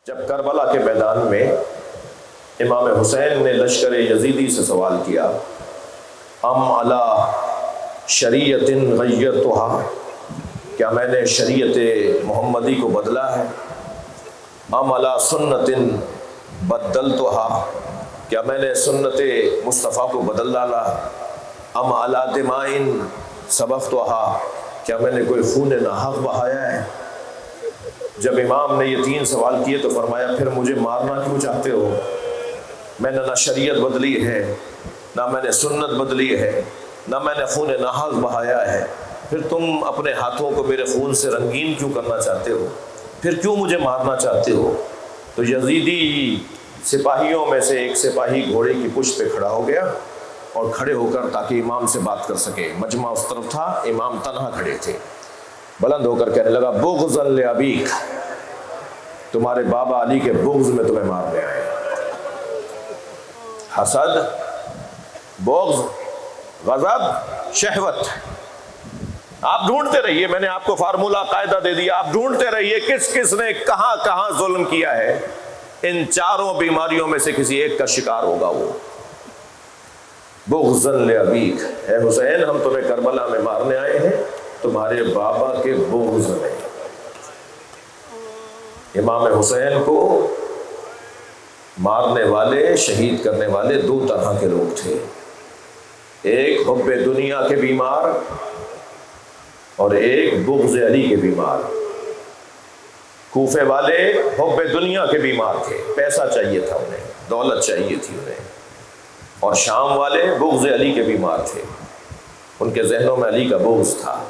جب کربلا کے میدان میں امام حسین نے لشکر یزیدی سے سوال کیا، ام علی شریعت غیرتھا، کیا میں نے شریعت محمدی کو بدلا ہے؟ ام علی سنت بدلتھا، کیا میں نے سنت مصطفیٰ کو بدل ڈالا؟ ام علی دماء سبقتھا، کیا میں نے کوئی خون ناحق بہایا ہے؟ جب امام نے یہ تین سوال کیے تو فرمایا، پھر مجھے مارنا کیوں چاہتے ہو؟ میں نے نہ شریعت بدلی ہے، نہ میں نے سنت بدلی ہے، نہ میں نے خون ناحق بہایا ہے، پھر تم اپنے ہاتھوں کو میرے خون سے رنگین کیوں کرنا چاہتے ہو؟ پھر کیوں مجھے مارنا چاہتے ہو؟ تو یزیدی سپاہیوں میں سے ایک سپاہی گھوڑے کی پشت پہ کھڑا ہو گیا اور کھڑے ہو کر تاکہ امام سے بات کر سکے، مجمع اس طرف تھا، امام تنہا کھڑے تھے، بلند ہو کر کہنے لگا، بغضا لابیک، تمہارے بابا علی کے بغض میں تمہیں مارنے آئے۔ حسد، بغض، غضب، شہوت، آپ ڈھونڈتے رہیے، میں نے آپ کو فارمولہ قاعدہ دے دیا، آپ ڈھونڈتے رہیے کس کس نے کہاں کہاں ظلم کیا ہے، ان چاروں بیماریوں میں سے کسی ایک کا شکار ہوگا وہ۔ بغضا لابیک، اے حسین ہم تمہیں کربلا میں مارنے آئے ہیں تمہارے بابا کے بغض میں۔ امام حسین کو مارنے والے، شہید کرنے والے دو طرح کے لوگ تھے، ایک حب دنیا کے بیمار اور ایک بغض علی کے بیمار۔ کوفے والے حب دنیا کے بیمار تھے، پیسہ چاہیے تھا انہیں، دولت چاہیے تھی انہیں، اور شام والے بغض علی کے بیمار تھے، ان کے ذہنوں میں علی کا بغض تھا۔